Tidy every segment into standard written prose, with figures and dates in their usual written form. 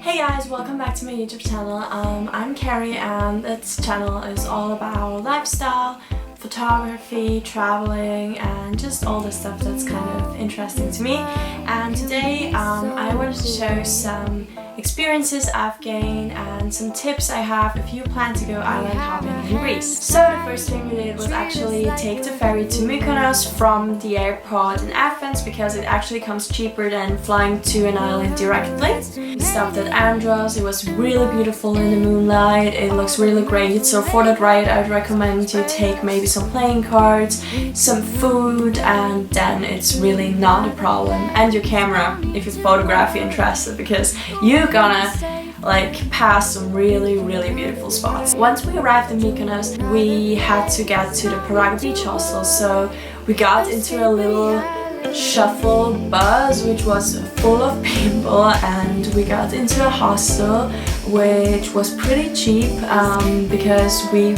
Hey guys, welcome back to my YouTube channel. I'm Carrie and this channel is all about lifestyle, photography, traveling and just all the stuff that's kind of interesting to me. And today I wanted to show some experiences I've gained and some tips I have if you plan to go island hopping in Greece. So the first thing we did was actually take the ferry to Mykonos from the airport in Athens because it actually comes cheaper than flying to an island directly. We stopped at Andros. It was really beautiful in the moonlight. It looks really great. So for that ride I'd recommend you take maybe some playing cards, some food, and then it's really not a problem. And your camera if you're photography interested, because you're gonna pass some really beautiful spots. Once we arrived in Mykonos, we had to get to the Paros beach hostel, so we got into a little shuffle bus which was full of people and we got into a hostel which was pretty cheap because we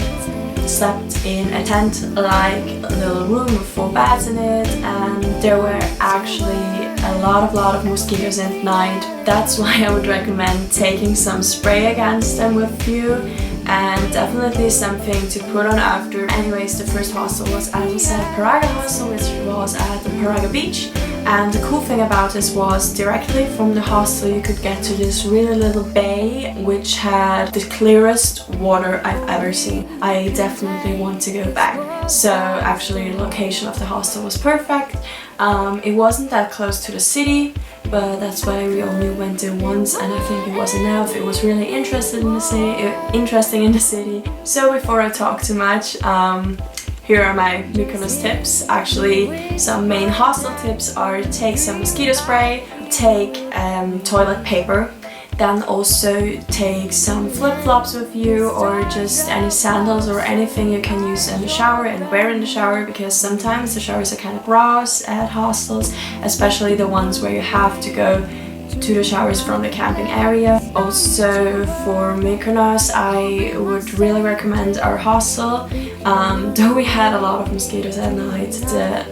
slept in a tent, like a little room with 4 beds in it, and there were actually a lot of mosquitoes at night. That's why I would recommend taking some spray against them with you, and definitely something to put on after. Anyways, the first hostel was, as I said, Paros hostel, which was at the Paros beach. And the cool thing about this was directly from the hostel you could get to this really little bay which had the clearest water I've ever seen. I definitely want to go back. So actually the location of the hostel was perfect. It wasn't that close to the city, but that's why we only went there once and I think it was enough. It was really interesting in the city. So before I talk too much, here are my Mykonos tips. Actually, some main hostel tips are take some mosquito spray, take toilet paper, then also take some flip-flops with you or just any sandals or anything you can use in the shower and wear in the shower, because sometimes the showers are kind of gross at hostels, especially the ones where you have to go to the showers from the camping area. Also for Mykonos I would really recommend our hostel. Though we had a lot of mosquitoes at night, the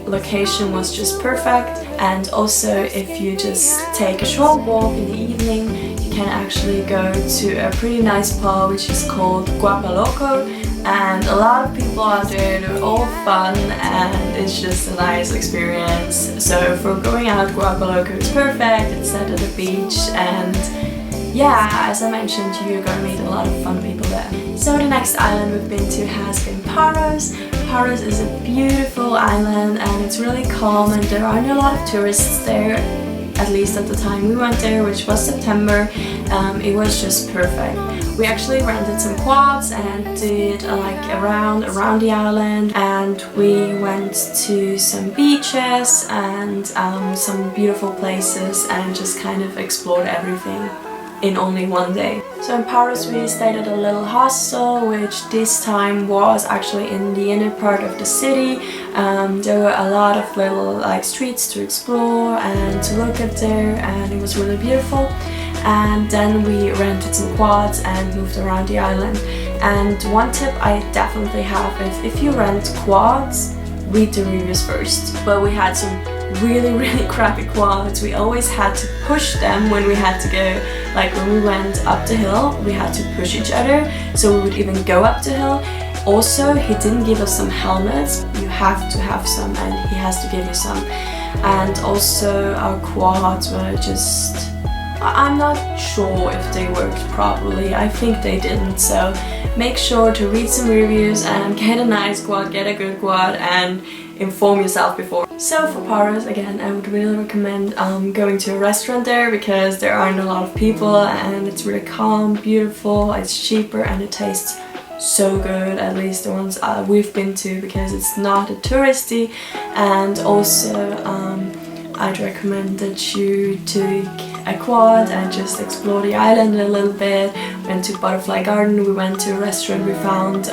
location was just perfect, and also if you just take a short walk in the evening you can actually go to a pretty nice pub which is called Loco, and a lot of people out there, they're all fun and it's just a nice experience. So for going out, Loco is perfect. It's set at the beach and yeah, as I mentioned, you're gonna meet a lot of fun people there. So the next island we've been to has been Paros. Paros is a beautiful island and it's really calm and there aren't a lot of tourists there, at least at the time we went there, which was September. It was just perfect. We actually rented some quads and did around the island, and we went to some beaches and some beautiful places and just kind of explored everything in only one day. So in Paros we stayed at a little hostel which this time was actually in the inner part of the city. There were a lot of little streets to explore and to look at there, and it was really beautiful. And then we rented some quads and moved around the island. And one tip I definitely have is if you rent quads, read the reviews first. But we had some really crappy quads. We always had to push them when we had to go, when we went up the hill we had to push each other, so we would even go up the hill. Also, he didn't give us some helmets. You have to have some and he has to give you some. And also our quads were just, I'm not sure if they worked properly. I think they didn't, so make sure to read some reviews and get a nice quad, get a good quad, and inform yourself before. So for Paros, again, I would really recommend going to a restaurant there because there aren't a lot of people and it's really calm, beautiful, it's cheaper and it tastes so good, at least the ones we've been to, because it's not a touristy. And also I'd recommend that you take a quad and just explore the island a little bit. Went to Butterfly Garden, we went to a restaurant we found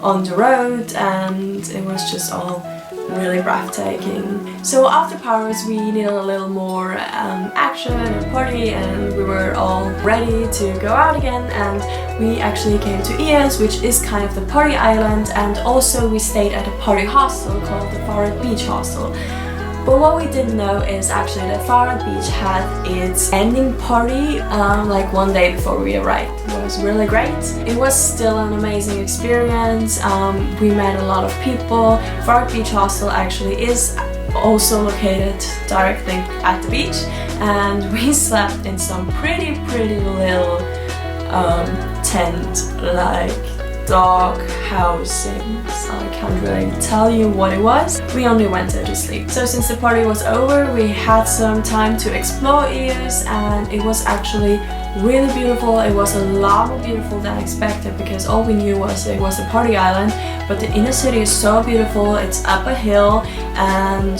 on the road, and it was just all really breathtaking. So after Paros we needed a little more action and party, and we were all ready to go out again, and we actually came to Ios, which is kind of the party island, and also we stayed at a party hostel called the Paros Beach Hostel. But what we didn't know is actually that Farah Beach had its ending party like one day before we arrived. It was really great. It was still an amazing experience. We met a lot of people. Farah Beach Hostel actually is also located directly at the beach, and we slept in some pretty little tent, like dog housing. So I can't really tell you what it was. We only went there to sleep. So since the party was over, we had some time to explore Ios, and it was actually really beautiful. It was a lot more beautiful than expected, because all we knew was it was a party island, but the inner city is so beautiful. It's up a hill and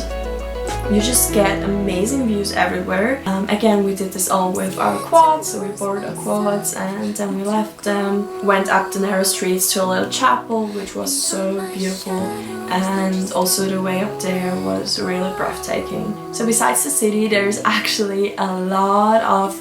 you just get amazing views everywhere. Again, we did this all with our quads, so we borrowed our quads and then we left them, went up the narrow streets to a little chapel, which was so beautiful, and also the way up there was really breathtaking. So besides the city, there's actually a lot of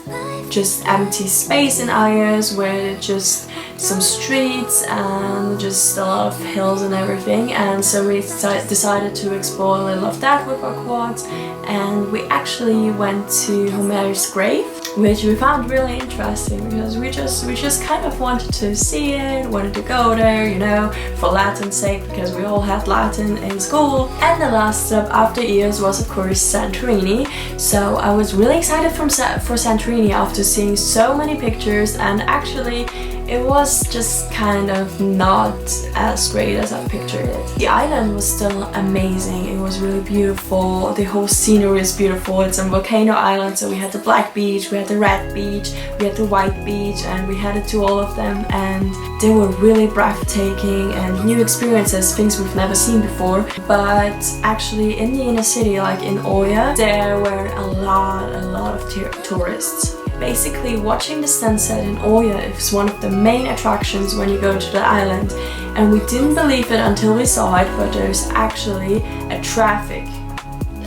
just empty space in Ios, where just some streets and just a lot of hills and everything, and so we decided to explore a little of that with our quads, and we actually went to Homer's grave, which we found really interesting because we just kind of wanted to see it, wanted to go there, you know, for Latin's sake, because we all had Latin in school. And the last stop after Ios was of course Santorini. So I was really excited for Santorini after seeing so many pictures, and actually it was just kind of not as great as I pictured it. The island was still amazing. It was really beautiful. The whole scenery is beautiful. It's a volcano island, so we had the black beach, we had the red beach, we had the white beach, and we headed to all of them, and they were really breathtaking and new experiences, things we've never seen before. But actually in the inner city, like in Oya, there were a lot of tourists. Basically, watching the sunset in Oya is one of the main attractions when you go to the island, and we didn't believe it until we saw it, but there's actually a traffic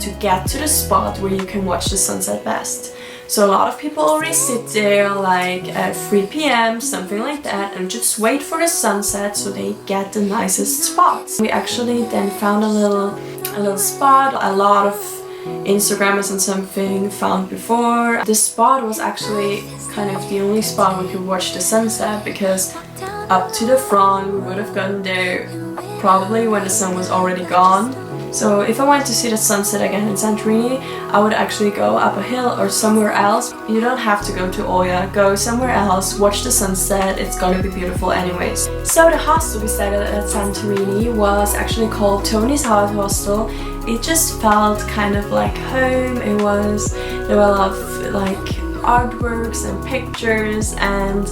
to get to the spot where you can watch the sunset best. So a lot of people already sit there like at 3 p.m, something like that, and just wait for the sunset so they get the nicest spots. We actually then found a little spot. A lot of Instagrammers and something found before. This spot was actually kind of the only spot we could watch the sunset, because up to the front we would have gotten there probably when the sun was already gone. So if I wanted to see the sunset again in Santorini, I would actually go up a hill or somewhere else. You don't have to go to Oya, go somewhere else, watch the sunset, it's gonna be beautiful anyways. So the hostel we stayed at Santorini was actually called Tony's Heart Hostel. It just felt kind of like home. There were a lot of like artworks and pictures, and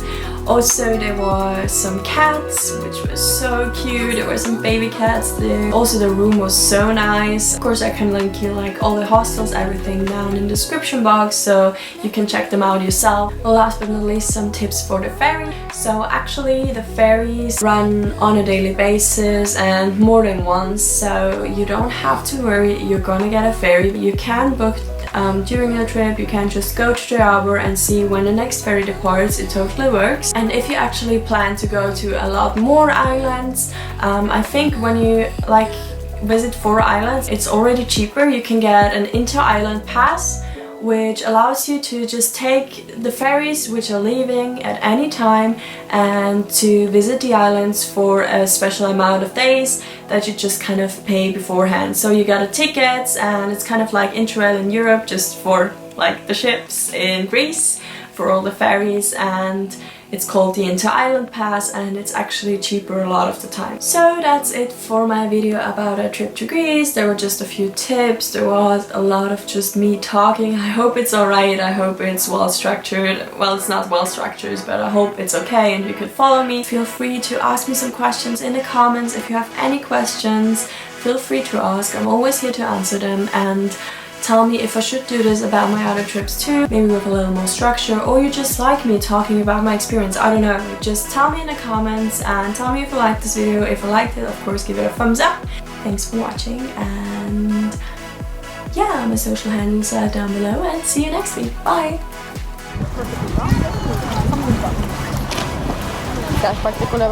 also there were some cats, which was so cute. There were some baby cats there. Also the room was so nice. Of course I can link you like all the hostels, everything down in the description box, so you can check them out yourself. Last but not least, some tips for the ferry. So actually the ferries run on a daily basis and more than once, so you don't have to worry you're gonna get a ferry. You can book during your trip. You can just go to the harbor and see when the next ferry departs. It totally works. And if you actually plan to go to a lot more islands, I think when you like visit 4 islands, it's already cheaper. You can get an inter-island pass, which allows you to just take the ferries which are leaving at any time and to visit the islands for a special amount of days that you just kind of pay beforehand. So you got a ticket, and it's kind of like Interrail in Europe, just for like the ships in Greece, for all the ferries, and it's called the Inter-Island Pass, and it's actually cheaper a lot of the time. So that's it for my video about a trip to Greece. There were just a few tips. There was a lot of just me talking. I hope it's alright. I hope it's well structured. Well, it's not well structured, but I hope it's okay and you could follow me. Feel free to ask me some questions in the comments. If you have any questions, feel free to ask. I'm always here to answer them, and tell me if I should do this about my other trips too, maybe with a little more structure, or you just like me talking about my experience. I don't know, just tell me in the comments and tell me if you liked this video. If you liked it, of course give it a thumbs up. Thanks for watching, and yeah, my social handles are down below, and see you next week. Bye! That's particular,